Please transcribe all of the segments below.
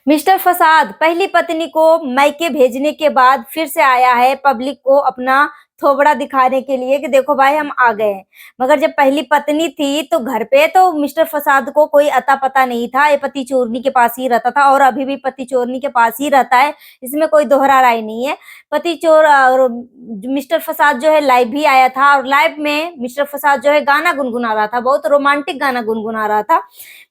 Mister फसाद पहली पत्नी को मायके भेजने के बाद फिर से आया है पब्लिक को अपना थोबड़ा दिखाने के लिए कि देखो भाई हम आ गए हैं। मगर जब पहली पत्नी थी तो घर पे तो मिस्टर फसाद को कोई अता पता नहीं था, ये पति चोरनी के पास ही रहता था और अभी भी पति चोरनी के पास ही रहता है, इसमें कोई दोहरा राय नहीं है। पति चोर और मिस्टर फसाद जो है लाइव भी आया था और लाइव में मिस्टर फसाद जो है गाना गुनगुना रहा था, बहुत रोमांटिक गाना गुनगुना रहा था,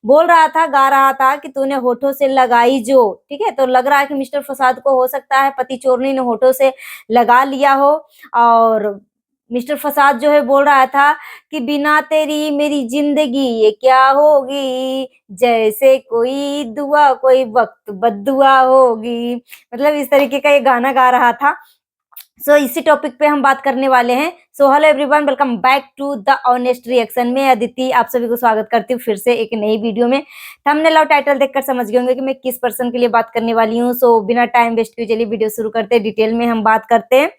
बोल रहा था, गा रहा था कि तूने होठों से लगाई जो, ठीक है। तो लग रहा है कि मिस्टर फसाद को हो सकता है पति चोरनी ने होठों से लगा लिया हो। और मिस्टर फसाद जो है बोल रहा था कि बिना तेरी मेरी जिंदगी ये क्या होगी, जैसे कोई दुआ कोई वक्त बद्दुआ होगी, मतलब इस तरीके का ये गाना गा रहा था। इसी टॉपिक पे हम बात करने वाले हैं। Hello everyone, welcome back to the honest reaction में अदिति आप सभी को स्वागत करती हूँ फिर से एक नई वीडियो में। थंबनेल और टाइटल देखकर समझ गए होंगे कि मैं किस पर्सन के लिए बात करने वाली हूँ। बिना टाइम वेस्ट किए चलिए वीडियो शुरू करते हैं, डिटेल में हम बात करते हैं।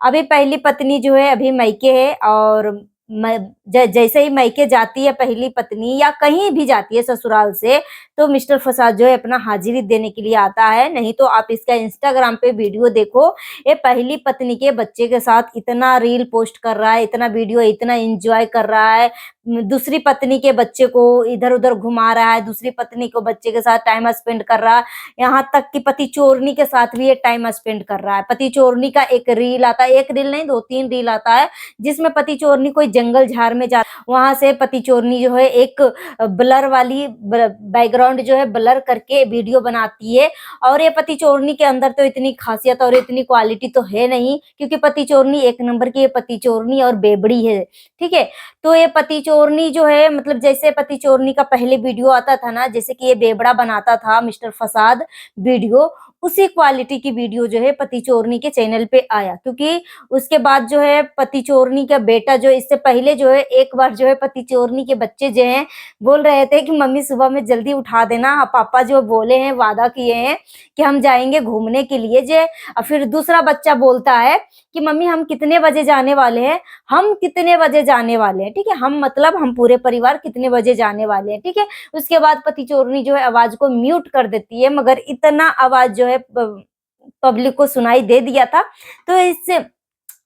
अभी पहली पत्नी जो है अभी मायके है और जैसे ही मायके जाती है पहली पत्नी या कहीं भी जाती है ससुराल से, तो मिस्टर फसाद जो है अपना हाजिरी देने के लिए आता है। नहीं तो आप इसका इंस्टाग्राम पे वीडियो देखो, ये पहली पत्नी के बच्चे के साथ इतना रील पोस्ट कर रहा है, इतना वीडियो इतना एंजॉय कर रहा है, दूसरी पत्नी के बच्चे को इधर उधर घुमा रहा है, दूसरी पत्नी को बच्चे के साथ टाइम स्पेंड कर रहा है, यहाँ तक कि पति चोरनी के साथ भी ये टाइम स्पेंड कर रहा है। पति चोरनी का एक रील आता है, एक रील नहीं 2-3 रील आता है, जिसमें पति चोरनी कोई जंगल झाड़ में जा, वहां से पति चोरनी जो है एक ब्लर वाली बैकग्राउंड जो है ब्लर करके वीडियो बनाती है। और ये पति चोरनी के अंदर तो इतनी खासियत और इतनी क्वालिटी तो है नहीं, क्योंकि पति चोरनी एक नंबर की पति चोरनी और बेबड़ी है, ठीक है। तो ये पति चोरनी जो है, मतलब जैसे पति चोरनी का पहले वीडियो आता था ना, जैसे कि ये बेबड़ा बनाता था मिस्टर फसाद वीडियो, उसी क्वालिटी की वीडियो जो है पति चोरनी के चैनल पे आया। क्योंकि उसके बाद जो है पति चोरनी का बेटा जो इससे पहले जो है एक बार जो है पति चोरनी के बच्चे जो हैं बोल रहे थे कि मम्मी सुबह में जल्दी उठा देना, पापा जो बोले हैं वादा किए हैं कि हम जाएंगे घूमने के लिए जे। और फिर दूसरा बच्चा बोलता है कि मम्मी हम कितने बजे जाने वाले हैं, हम कितने बजे जाने वाले हैं, ठीक है, हम मतलब हम पूरे परिवार कितने बजे जाने वाले हैं, ठीक है। उसके बाद पति चोरनी जो है आवाज को म्यूट कर देती है, मगर इतना आवाज जो है पब्लिक को सुनाई दे दिया था। तो इससे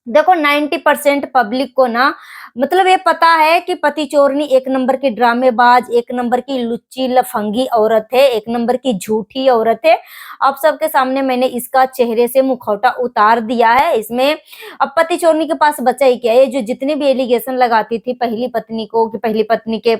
देखो 90% पब्लिक को ना, मतलब ये पता है कि पति चोरनी एक नंबर की ड्रामेबाज, एक नंबर की लुच्ची लफंगी औरत है, एक नंबर की झूठी औरत है। आप सबके सामने मैंने इसका चेहरे से मुखौटा उतार दिया है। इसमें अब पति चोरनी के पास बचा ही क्या है, जो जितने भी एलिगेशन लगाती थी पहली पत्नी को कि पहली पत्नी के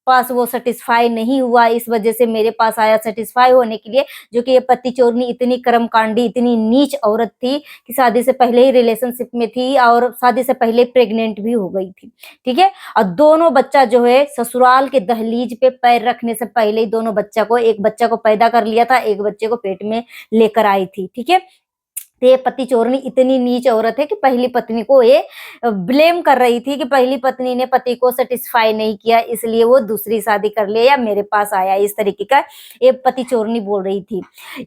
पास वो सेटिस्फाई नहीं हुआ, इस वजह से मेरे पास आया सेटिस्फाई होने के लिए। जो कि ये पति चोरनी इतनी कर्मकांडी, इतनी नीच औरत थी कि शादी से पहले ही रिलेशनशिप में थी और शादी से पहले प्रेग्नेंट भी हो गई थी, ठीक है। और दोनों बच्चा जो है ससुराल के दहलीज पे पैर रखने से पहले ही दोनों बच्चा को, एक बच्चा को पैदा कर लिया था, एक बच्चे को पेट में लेकर आई थी, ठीक है। तो ये पति चोरनी इतनी नीच औरत है कि पहली पत्नी को ये ब्लेम कर रही थी कि पहली पत्नी ने पति को सेटिस्फाई नहीं किया, इसलिए वो दूसरी शादी कर ले या मेरे पास आया, इस तरीके का ये पति चोरनी बोल रही थी।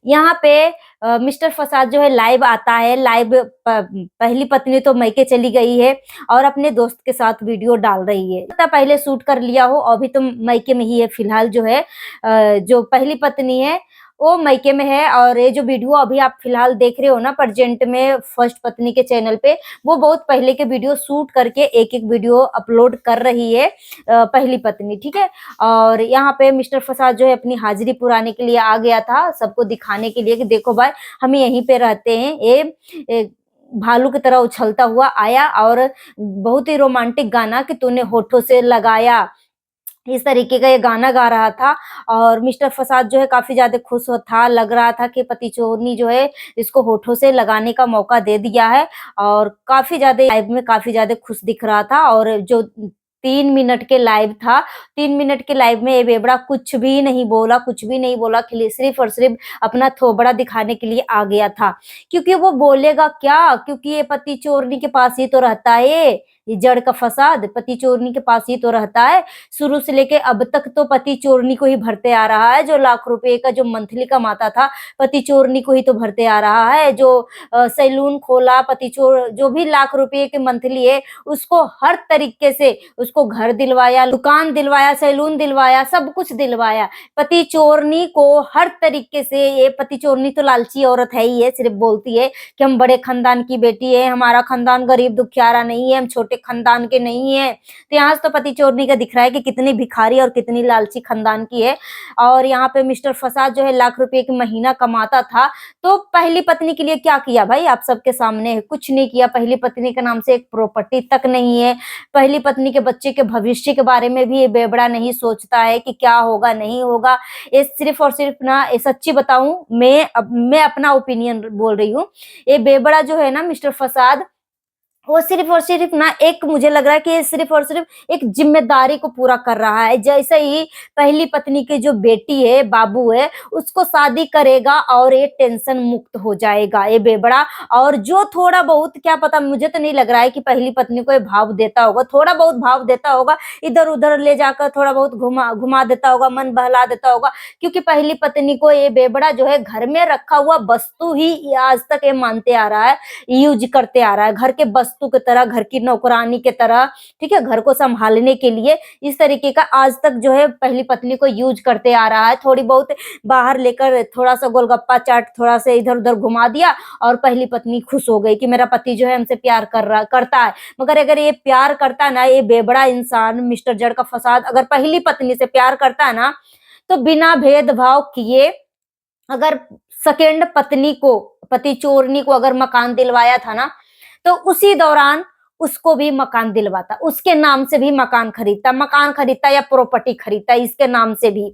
यहाँ पे मिस्टर फसाद जो है लाइव आता है, लाइव पहली पत्नी तो मायके चली गई है और अपने दोस्त के साथ वीडियो डाल रही है। पहले शूट कर लिया हो, अभी तो मायके में ही है फिलहाल। जो है जो पहली पत्नी है वो मायके में है और ये जो वीडियो अभी आप फिलहाल देख रहे हो ना प्रेजेंट में फर्स्ट पत्नी के चैनल पे, वो बहुत पहले के वीडियो शूट करके एक एक वीडियो अपलोड कर रही है पहली पत्नी, ठीक है। और यहाँ पे मिस्टर फसाद जो है अपनी हाजिरी पुराने के लिए आ गया था, सबको दिखाने के लिए कि देखो भाई हम यहीं पे रहते हैं। ये भालू की तरह उछलता हुआ आया और बहुत ही रोमांटिक गाना कि तूने होठों से लगाया, इस तरीके का ये गाना गा रहा था। और मिस्टर फसाद जो है काफी ज्यादा खुश था, लग रहा था कि पति चोरनी जो है इसको होठों से लगाने का मौका दे दिया है और काफी ज्यादा लाइव में काफी ज्यादा खुश दिख रहा था। और जो 3 मिनट के लाइव था, 3 मिनट के लाइव में ये बेबड़ा कुछ भी नहीं बोला, कुछ भी नहीं बोला, सिर्फ और सिर्फ अपना थोबड़ा दिखाने के लिए आ गया था। क्योंकि वो बोलेगा क्या, क्योंकि ये पति चोरनी के पास ही तो रहता है, ये जड़ का फसाद पति चोरनी के पास ही तो रहता है। शुरू से लेके अब तक तो पति चोरनी को ही भरते आ रहा है। जो लाख रुपए का जो मंथली कमाता था, पति चोरनी को ही तो भरते आ रहा है। जो सैलून खोला, पति चोर जो भी लाख रुपए के मंथली है, उसको हर तरीके से उसको घर दिलवाया, दुकान दिलवाया, सैलून दिलवाया, सब कुछ दिलवाया। पति चोरनी को हर तरीके से, ये पति चोरनी तो लालची औरत है ही है, सिर्फ बोलती है कि हम बड़े खानदान की बेटी है, हमारा खानदान गरीब दुखियारा नहीं है, हम छोटे खानदान के नहीं है। तो यहाँ से तो पति चोरनी का दिख रहा है कि कितनी भिखारी और कितनी लालची खानदान की है। और यहाँ पे मिस्टर फसाद जो है लाख रुपए की महीना कमाता था, तो पहली पत्नी के लिए क्या किया भाई, आप सबके सामने है, कुछ नहीं किया। पहली पत्नी के नाम से एक प्रॉपर्टी तक नहीं है। पहली पत्नी के बच्चे के भविष्य के बारे में भी ये बेबड़ा नहीं सोचता है कि क्या होगा नहीं होगा। ये सिर्फ और सिर्फ ना, ये सच्ची बताऊं, मैं अपना ओपिनियन बोल रही हूँ, ये बेबड़ा जो है ना मिस्टर फसाद, वो सिर्फ और सिर्फ ना, एक मुझे लग रहा है कि ये सिर्फ और सिर्फ एक जिम्मेदारी को पूरा कर रहा है। जैसे ही पहली पत्नी की जो बेटी है, बाबू है, उसको शादी करेगा और ये टेंशन मुक्त हो जाएगा ये बेबड़ा। और जो थोड़ा बहुत, क्या पता, मुझे तो नहीं लग रहा है कि पहली पत्नी को ये भाव देता होगा, थोड़ा बहुत भाव देता होगा, इधर उधर ले जाकर थोड़ा बहुत घुमा घुमा देता होगा, मन बहला देता होगा। क्योंकि पहली पत्नी को ये बेबड़ा जो है घर में रखा हुआ वस्तु ही आज तक ये मानते आ रहा है, यूज करते आ रहा है, घर के वस्तु की तरह, घर की नौकरानी के तरह, ठीक है, घर को संभालने के लिए इस तरीके का आज तक जो है पहली पत्नी को यूज करते आ रहा है। थोड़ी बहुत बाहर लेकर थोड़ा सा गोलगप्पा चाट, थोड़ा सा इधर उधर घुमा दिया और पहली पत्नी खुश हो गई कि मेरा पति जो है हमसे प्यार करता है। मगर अगर ये प्यार करता ना, ये बेबड़ा इंसान मिस्टर जड़ का फसाद अगर पहली पत्नी से प्यार करता है ना, तो बिना भेदभाव किए, अगर सेकेंड पत्नी को, पति चोरनी को अगर मकान दिलवाया था ना, तो उसी दौरान उसको भी मकान दिलवाता, उसके नाम से भी मकान खरीदता या प्रॉपर्टी खरीदता इसके नाम से भी।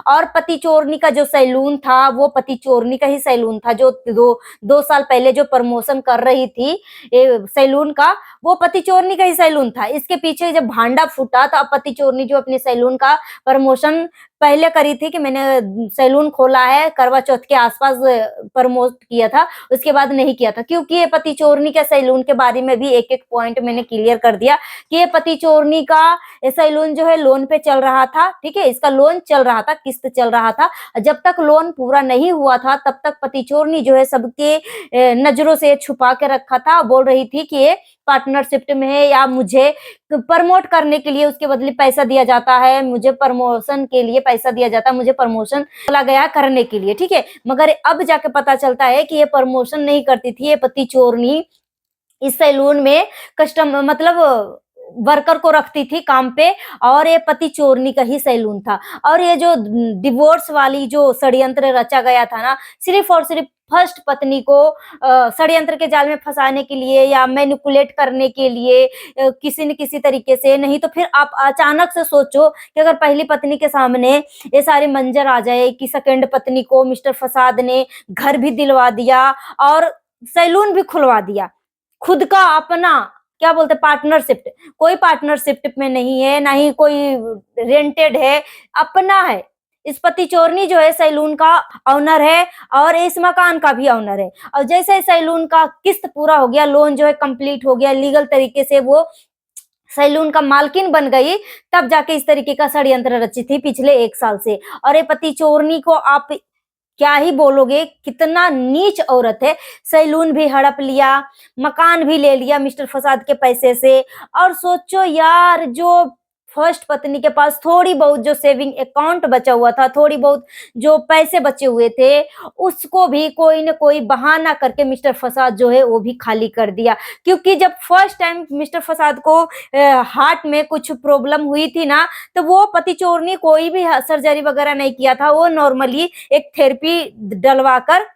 और पति चोरनी का जो सैलून था, वो पति चोरनी का ही सैलून था। जो 2 साल पहले जो प्रमोशन कर रही थी ये सैलून का, वो पति चोरनी का ही सैलून था। इसके पीछे जब भांडा फूटा, तो अब पति चोरनी जो अपने सैलून का प्रमोशन पहले करी थी कि मैंने सैलून खोला है, करवा चौथ के आसपास प्रमोट किया था, उसके बाद नहीं किया था। क्योंकि ये पति चोरनी के सैलून के बारे में भी एक एक पॉइंट मैंने क्लियर कर दिया कि ये पति चोरनी का सैलून जो है लोन पे चल रहा था, ठीक है, इसका लोन चल रहा था, किस्त चल रहा था। जब तक लोन पूरा नहीं हुआ था, तब तक पति चोरनी जो है सबके नजरों से छुपा के रखा था। बोल रही थी कि ये पार्टनरशिप में है, या मुझे प्रमोट करने के लिए उसके बदले पैसा दिया जाता है, मुझे प्रमोशन के लिए पैसा दिया जाता है, मुझे प्रमोशन चला गया करने के लिए, ठीक है। मगर अब जाके पता चलता है कि ये प्रमोशन नहीं करती थी, ये पति चोरनी इस सैलून में मतलब वर्कर को रखती थी काम पे, और ये पति चोरनी का ही सैलून था। और ये जो डिवोर्स वाली जो षड्यंत्र रचा गया था ना, सिर्फ और सिर्फ फर्स्ट पत्नी को षड्यंत्र के जाल में फंसाने के लिए या मैनिपुलेट करने के लिए, किसी न किसी तरीके से। नहीं तो फिर आप अचानक से सोचो कि अगर पहली पत्नी के सामने ये सारी मंजर आ जाए कि सेकंड पत्नी को मिस्टर फसाद ने घर भी दिलवा दिया और सैलून भी खुलवा दिया, खुद का अपना, क्या बोलते, पार्टनरशिप, कोई पार्टनरशिप में नहीं है, ना ही कोई रेंटेड है, अपना है। इस पति चोरनी जो है सैलून का ऑनर है और इस मकान का भी ऑनर है। और जैसे सैलून का किस्त पूरा हो गया, लोन जो है कंप्लीट हो गया, लीगल तरीके से वो सैलून का मालकिन बन गई, तब जाके इस तरीके का षड्यंत्र रची थी पिछले 1 साल से। और ये पति चोरनी को आप क्या ही बोलोगे, कितना नीच औरत है। सैलून भी हड़प लिया, मकान भी ले लिया मिस्टर फसाद के पैसे से। और सोचो यार, जो फर्स्ट पत्नी के पास थोड़ी बहुत जो सेविंग अकाउंट बचा हुआ था, थोड़ी बहुत जो पैसे बचे हुए थे, उसको भी कोई न कोई बहाना करके मिस्टर फसाद जो है वो भी खाली कर दिया। क्योंकि जब फर्स्ट टाइम मिस्टर फसाद को हार्ट में कुछ प्रॉब्लम हुई थी ना, तो वो पति चोरनी कोई भी सर्जरी वगैरह नहीं किया था, वो नॉर्मली एक थेरेपी डलवा कर,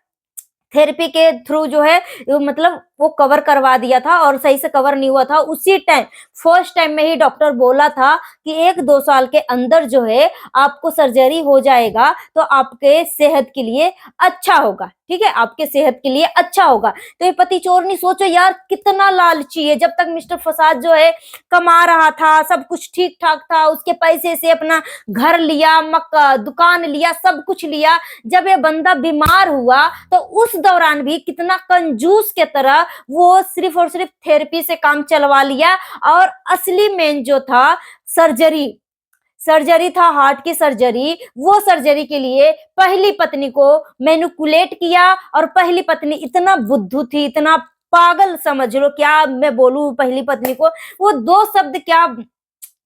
थेरेपी के थ्रू जो है मतलब वो कवर करवा दिया था। और सही से कवर नहीं हुआ था, उसी टाइम फर्स्ट टाइम में ही डॉक्टर बोला था कि 1-2 साल के अंदर जो है आपको सर्जरी हो जाएगा, तो आपके सेहत के लिए अच्छा होगा, ठीक है, आपके सेहत के लिए अच्छा होगा। तो ये पति चोरनी, सोचो यार कितना लालची है। जब तक मिस्टर फसाद जो है कमा रहा था, सब कुछ ठीक ठाक था, उसके पैसे से अपना घर लिया, दुकान लिया, सब कुछ लिया। जब ये बंदा बीमार हुआ, तो उस दौरान भी कितना कंजूस के तरह वो सिर्फ और सिर्फ थेरेपी से काम चलवा लिया। और असली मेन जो था, सर्जरी सर्जरी था, हार्ट की सर्जरी, वो सर्जरी के लिए पहली पत्नी को मैनिपुलेट किया। और पहली पत्नी इतना बुद्धू थी, इतना पागल समझ लो, क्या मैं बोलूं पहली पत्नी को, वो दो शब्द क्या,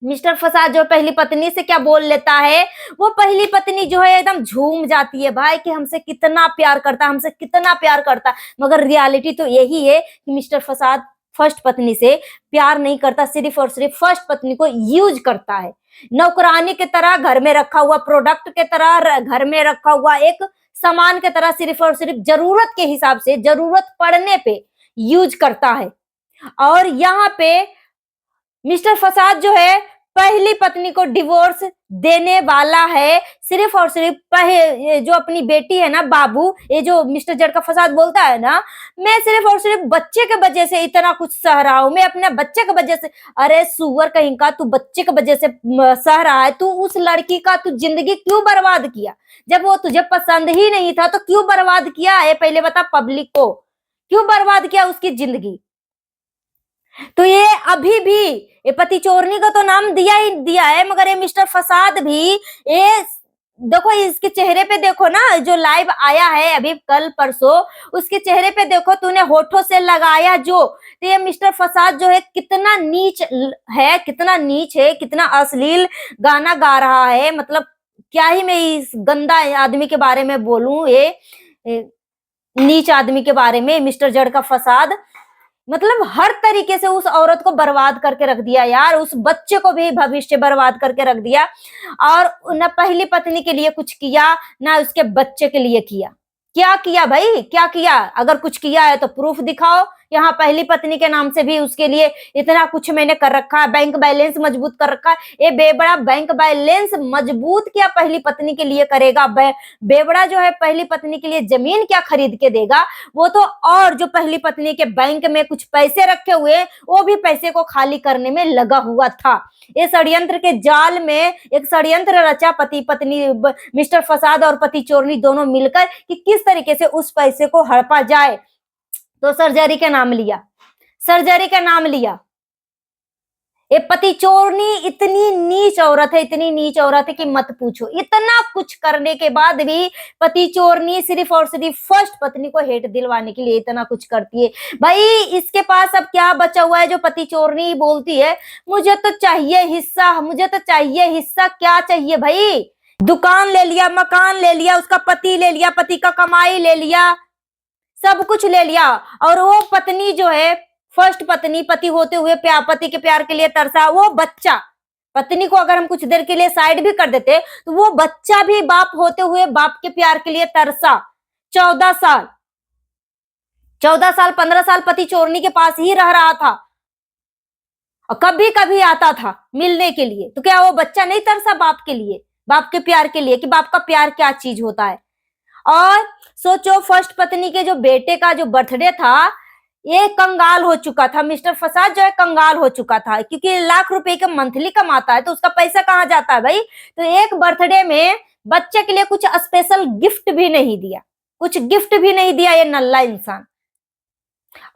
मिस्टर फसाद जो पहली पत्नी से क्या बोल लेता है, वो पहली पत्नी जो है एकदम झूम जाती है भाई कि हमसे कितना प्यार करता, हमसे कितना प्यार करता। मगर रियलिटी तो यही है कि मिस्टर फसाद फर्स्ट पत्नी से प्यार नहीं करता, सिर्फ और सिर्फ फर्स्ट पत्नी को यूज करता है, नौकरानी की तरह, घर में रखा हुआ प्रोडक्ट के तरह, घर में रखा हुआ एक सामान के तरह, सिर्फ और सिर्फ जरूरत के हिसाब से, जरूरत पड़ने पे यूज करता है। और यहाँ पे मिस्टर फसाद जो है पहली पत्नी को डिवोर्स देने वाला है, सिर्फ और सिर्फ ये जो अपनी बेटी है ना बाबू, ये जो मिस्टर जड़ का फसाद बोलता है ना, मैं सिर्फ और सिर्फ बच्चे के वजह से इतना कुछ सह रहा हूं, मैं अपने बच्चे के वजह से। अरे सुअर कहीं का, तू बच्चे के वजह से सह रहा है, तू उस लड़की का तू जिंदगी क्यों बर्बाद किया? जब वो तुझे पसंद ही नहीं था तो क्यों बर्बाद किया है? पहले बता पब्लिक को, क्यों बर्बाद किया उसकी जिंदगी? तो ये अभी भी ये पति चोरनी का तो नाम दिया ही दिया है, मगर ये मिस्टर फसाद भी, ये देखो इसके चेहरे पे देखो ना, जो लाइव आया है अभी कल परसों, उसके चेहरे पे देखो, तूने होठों से लगाया जो, तो ये मिस्टर फसाद जो है कितना नीच है, कितना नीच है, कितना अश्लील गाना गा रहा है। मतलब क्या ही मैं इस गंदा आदमी के बारे में बोलूं, ये नीच आदमी के बारे में, मिस्टर जड़ का फसाद। मतलब हर तरीके से उस औरत को बर्बाद करके रख दिया यार, उस बच्चे को भी भविष्य बर्बाद करके रख दिया। और न पहली पत्नी के लिए कुछ किया, ना उसके बच्चे के लिए किया। क्या किया भाई, क्या किया? अगर कुछ किया है तो प्रूफ दिखाओ। यहाँ पहली पत्नी के नाम से भी उसके लिए इतना कुछ मैंने कर रखा है, बैंक बैलेंस मजबूत कर रखा है। ये बेबड़ा बैंक बैलेंस मजबूत क्या पहली पत्नी के लिए करेगा? बेबड़ा जो है पहली पत्नी के लिए जमीन क्या खरीद के देगा? वो तो, और जो पहली पत्नी के बैंक में कुछ पैसे रखे हुए, वो भी पैसे को खाली करने में लगा हुआ था। ये षड्यंत्र के जाल में एक षड्यंत्र रचा पति पत्नी, मिस्टर फसाद और पति चोरनी दोनों मिलकर, कि किस तरीके से उस पैसे को हड़पा जाए। तो सर्जरी का नाम लिया, सर्जरी का नाम लिया। ये पति चोरनी इतनी नीच औरत है, इतनी नीच औरत है कि मत पूछो। इतना कुछ करने के बाद भी पति चोरनी सिर्फ और सिर्फ फर्स्ट पत्नी को हेट दिलवाने के लिए इतना कुछ करती है। भाई इसके पास अब क्या बचा हुआ है? जो पति चोरनी बोलती है मुझे तो चाहिए हिस्सा, मुझे तो चाहिए हिस्सा। क्या चाहिए भाई? दुकान ले लिया, मकान ले लिया, उसका पति ले लिया, पति का कमाई ले लिया, सब कुछ ले लिया। और वो पत्नी जो है, फर्स्ट पत्नी, पति होते हुए पति के प्यार के लिए तरसा। वो बच्चा, पत्नी को अगर हम कुछ देर के लिए साइड भी कर देते तो वो बच्चा भी बाप होते हुए बाप के प्यार के लिए तरसा। 14 साल 15 साल पति चोरनी के पास ही रह रहा था और कभी कभी आता था मिलने के लिए। तो क्या वो बच्चा नहीं तरसा बाप के लिए, बाप के प्यार के लिए, कि बाप का प्यार क्या चीज होता है? और सोचो फर्स्ट पत्नी के जो बेटे का जो बर्थडे था, ये कंगाल हो चुका था। मिस्टर फसाद जो है कंगाल हो चुका था, क्योंकि लाख रुपए का मंथली कमाता है, तो उसका पैसा कहाँ जाता है भाई? तो एक बर्थडे में बच्चे के लिए कुछ स्पेशल गिफ्ट भी नहीं दिया, कुछ गिफ्ट भी नहीं दिया ये नल्ला इंसान।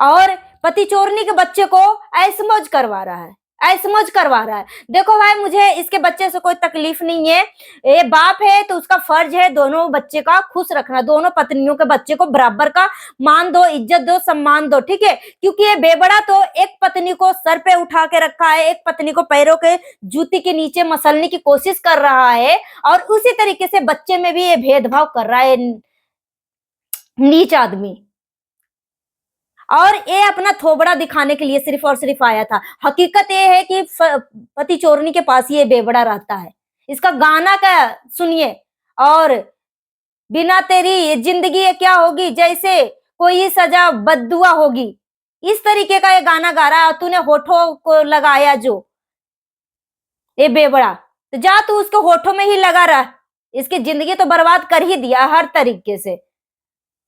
और पति चोरनी के बच्चे को ऐशमौज करवा रहा है, ऐशमौज करवा रहा है। देखो भाई मुझे इसके बच्चे से कोई तकलीफ नहीं है, ये बाप है तो उसका फर्ज है दोनों बच्चे का खुश रखना, दोनों पत्नियों के बच्चे को बराबर का मान दो, इज्जत दो, सम्मान दो, ठीक है? क्योंकि ये बेबड़ा तो एक पत्नी को सर पे उठा के रखा है, एक पत्नी को पैरों के जूती के नीचे मसलने की कोशिश कर रहा है, और उसी तरीके से बच्चे में भी ये भेदभाव कर रहा है, नीच आदमी। और ये अपना थोबड़ा दिखाने के लिए सिर्फ और सिर्फ आया था। हकीकत ये है कि पति चोरनी के पास ये बेबड़ा रहता है। इसका गाना का सुनिए, और बिना तेरी जिंदगी ये क्या होगी, जैसे कोई सजा बद्दुआ होगी, इस तरीके का ये गाना गा रहा है। तूने होठों को लगाया जो, ये बेबड़ा, तो जा तू उसके होठों में ही लगा रहा। इसकी जिंदगी तो बर्बाद कर ही दिया हर तरीके से,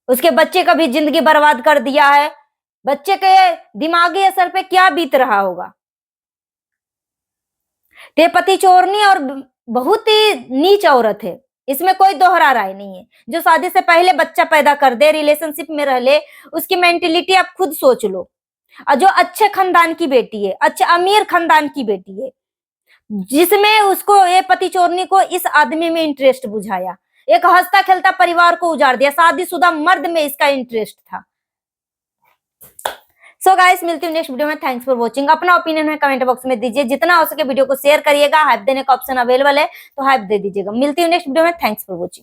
उसके बच्चे का भी जिंदगी बर्बाद कर दिया है। बच्चे के दिमागी असर पे क्या बीत रहा होगा? ते पति चोरनी और बहुत ही नीच औरत है। इसमें कोई दोहरा राय नहीं है। जो शादी से पहले बच्चा पैदा कर दे, रिलेशनशिप में रह ले, उसकी मेंटेलिटी आप खुद सोच लो। और जो अच्छे खानदान की बेटी है, अच्छे अमीर खानदान की बेटी है, जिसमें उसको ये पति चोरनी को इस आदमी में इंटरेस्ट बुझाया, एक हंसता खेलता परिवार को उजाड़ दिया, शादीशुदा मर्द में इसका इंटरेस्ट था। सो गाइस, मिलती हूँ नेक्स्ट वीडियो में। Thanks for watching. अपना ओपिनियन है कमेंट बॉक्स में दीजिए, जितना हो सके वीडियो को शेयर करिएगा। हाइप देने का ऑप्शन अवेलेबल है तो हाइप दे दीजिएगा। मिलती हूँ नेक्स्ट वीडियो में। Thanks for watching.